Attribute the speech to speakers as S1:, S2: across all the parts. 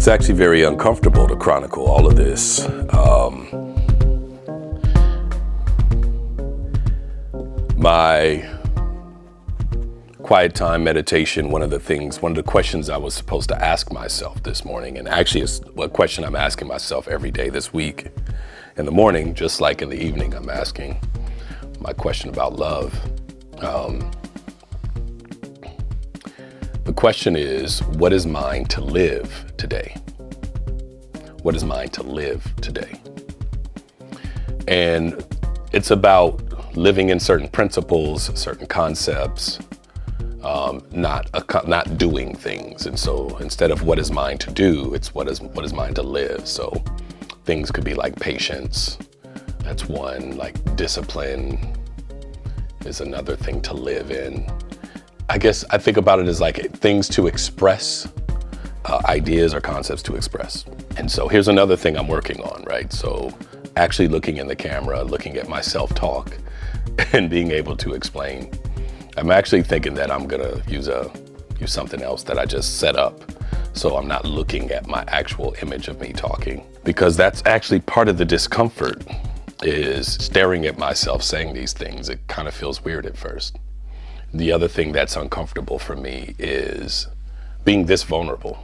S1: It's actually very uncomfortable to chronicle all of this. My quiet time meditation, one of the questions I was supposed to ask myself this morning, and actually it's a question I'm asking myself every day this week. In the morning, just like in the evening, I'm asking my question about love. The question is, what is mine to live today? What is mine to live today? And it's about living in certain principles, certain concepts, not doing things. And so instead of what is mine to do, it's what is mine to live. So things could be like patience. That's one. Like discipline is another thing to live in. I guess I think about it as like things to express, ideas or concepts to express. And so here's another thing I'm working on, right? So actually looking in the camera, looking at myself talk and being able to explain. I'm actually thinking that I'm gonna use something else that I just set up. So I'm not looking at my actual image of me talking, because that's actually part of the discomfort, is staring at myself saying these things. It kind of feels weird at first. The other thing that's uncomfortable for me is being this vulnerable.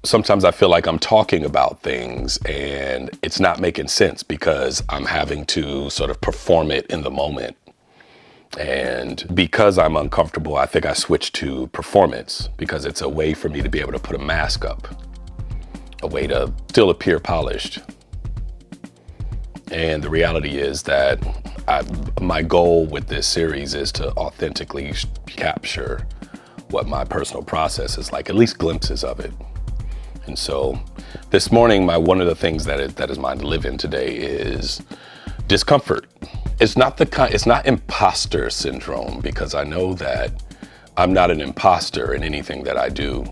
S1: Sometimes I feel like I'm talking about things and it's not making sense because I'm having to sort of perform it in the moment. And because I'm uncomfortable, I think I switched to performance because it's a way for me to be able to put a mask up, a way to still appear polished. And the reality is that my goal with this series is to authentically capture what my personal process is like, at least glimpses of it. And so this morning, one of the things that is mine to live in today is discomfort. It's not imposter syndrome, because I know that I'm not an imposter in anything that I do,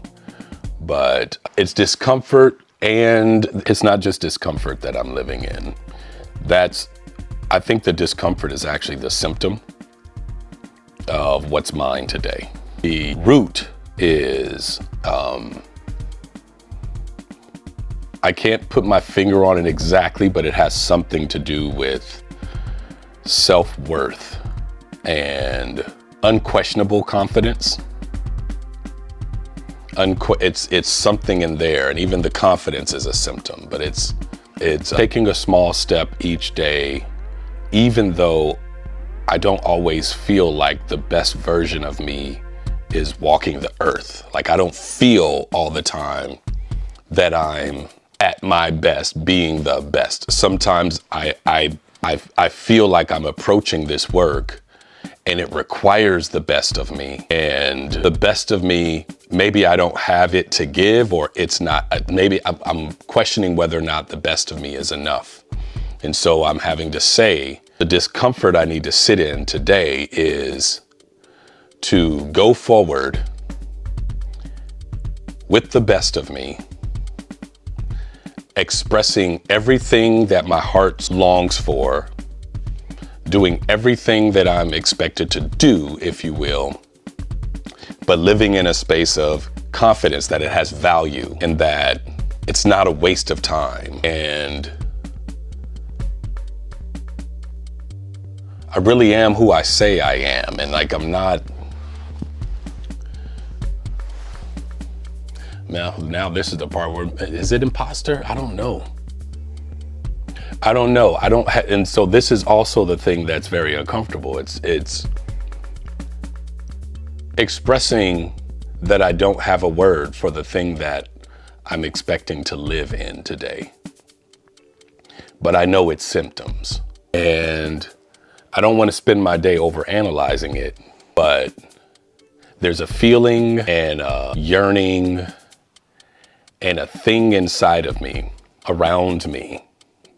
S1: but it's discomfort, and it's not just discomfort that I'm living in. I think the discomfort is actually the symptom of what's mine today. The root is, I can't put my finger on it exactly, but it has something to do with self-worth and unquestionable confidence. It's something in there, and even the confidence is a symptom, but it's taking a small step each day, even though I don't always feel like the best version of me is walking the earth. Like I don't feel all the time that I'm at my best, being the best. Sometimes I feel like I'm approaching this work and it requires the best of me. And the best of me, maybe I don't have it to give, or it's not, maybe I'm questioning whether or not the best of me is enough. And so I'm having to say, the discomfort I need to sit in today is to go forward with the best of me, expressing everything that my heart longs for, doing everything that I'm expected to do, if you will, but living in a space of confidence that it has value and that it's not a waste of time. And I really am who I say I am. And like, I'm not, now this is the part where, is it imposter? I don't know. And so this is also the thing that's very uncomfortable. It's expressing that I don't have a word for the thing that I'm expecting to live in today. But I know it's symptoms. And I don't want to spend my day overanalyzing it, but there's a feeling and a yearning and a thing inside of me, around me,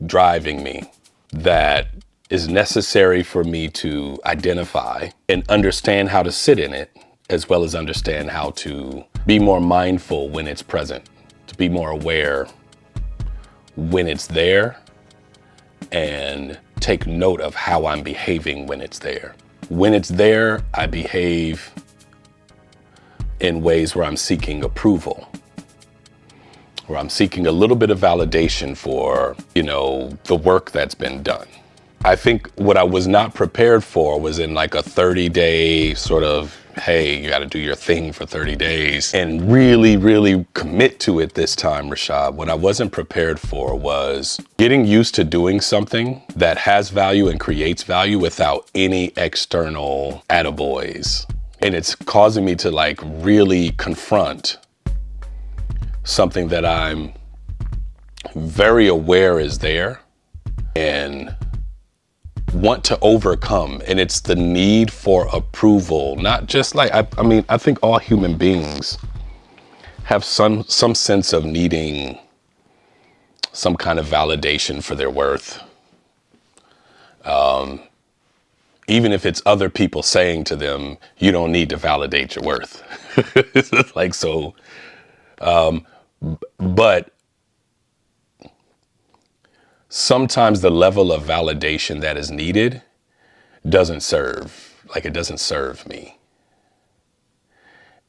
S1: driving me, that is necessary for me to identify and understand how to sit in it, as well as understand how to be more mindful when it's present, to be more aware when it's there, and take note of how I'm behaving when it's there. When it's there, I behave in ways where I'm seeking approval. where I'm seeking a little bit of validation for, the work that's been done. I think what I was not prepared for was in like a 30-day sort of, hey, you got to do your thing for 30 days and really, really commit to it this time, Rashad. What I wasn't prepared for was getting used to doing something that has value and creates value without any external attaboys. And it's causing me to like really confront something that I'm very aware is there and want to overcome. And it's the need for approval, not just like, I think all human beings have some sense of needing some kind of validation for their worth. Even if it's other people saying to them, you don't need to validate your worth. It's like, so, but sometimes the level of validation that is needed doesn't serve me.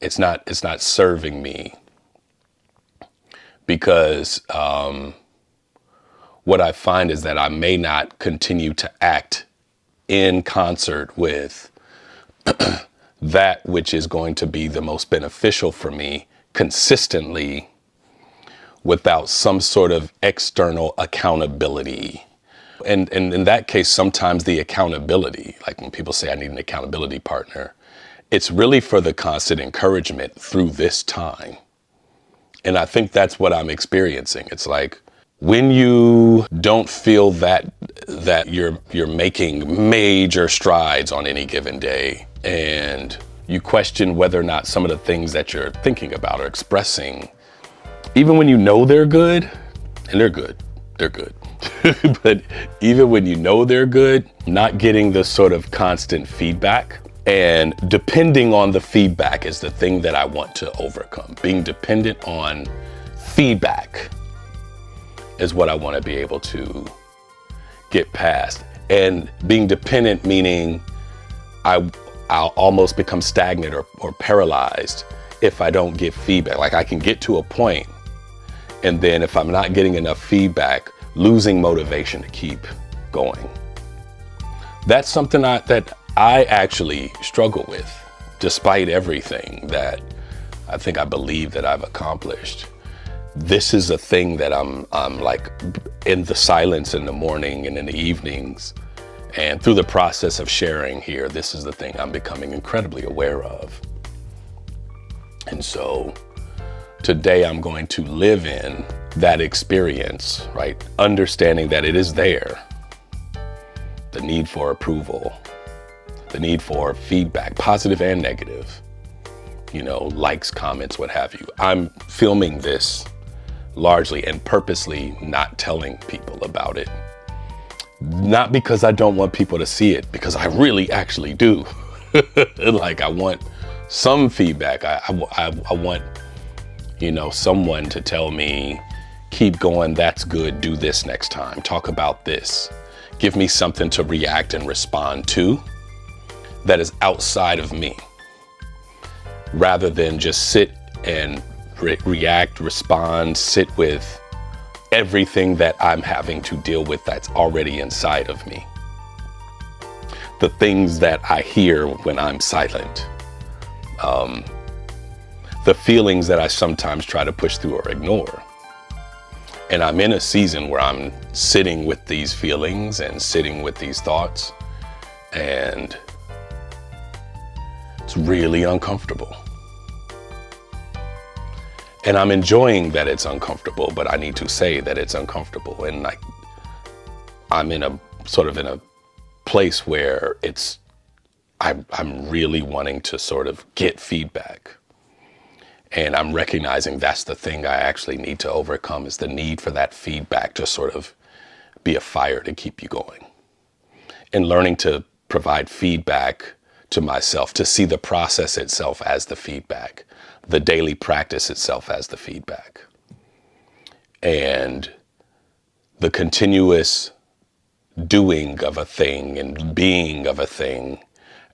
S1: It's not serving me because what I find is that I may not continue to act in concert with that which is going to be the most beneficial for me consistently without some sort of external accountability. And in that case, sometimes the accountability, like when people say I need an accountability partner, it's really for the constant encouragement through this time. And I think that's what I'm experiencing. It's like when you don't feel that you're making major strides on any given day, and you question whether or not some of the things that you're thinking about or expressing, even when you know they're good, and they're good, but even when you know they're good, not getting the sort of constant feedback and depending on the feedback is the thing that I want to overcome. Being dependent on feedback is what I want to be able to get past. And being dependent meaning I'll almost become stagnant or paralyzed if I don't get feedback. Like I can get to a point, and then if I'm not getting enough feedback, losing motivation to keep going. That's something that I actually struggle with, despite everything that I believe that I've accomplished. This is a thing that I'm like in the silence in the morning and in the evenings, and through the process of sharing here, this is the thing I'm becoming incredibly aware of. And so today I'm going to live in that experience, right? Understanding that it is there. The need for approval, the need for feedback, positive and negative, likes, comments, what have you. I'm filming this largely and purposely not telling people about it. Not because I don't want people to see it, because I really actually do. Like I want some feedback. I want, someone to tell me, keep going, that's good, do this next time, talk about this. Give me something to react and respond to that is outside of me, rather than just sit and react, respond, sit with everything that I'm having to deal with that's already inside of me. The things that I hear when I'm silent. The feelings that I sometimes try to push through or ignore. And I'm in a season where I'm sitting with these feelings and sitting with these thoughts, and it's really uncomfortable. And I'm enjoying that it's uncomfortable, but I need to say that it's uncomfortable. And like, I'm in a place where I'm really wanting to sort of get feedback. And I'm recognizing that's the thing I actually need to overcome, is the need for that feedback to sort of be a fire to keep you going. And learning to provide feedback to myself, to see the process itself as the feedback, the daily practice itself as the feedback, and the continuous doing of a thing and being of a thing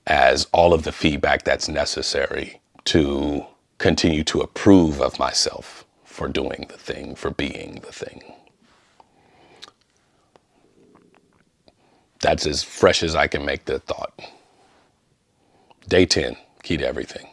S1: as all of the feedback that's necessary to continue to approve of myself for doing the thing, for being the thing. That's as fresh as I can make the thought. Day 10, key to everything.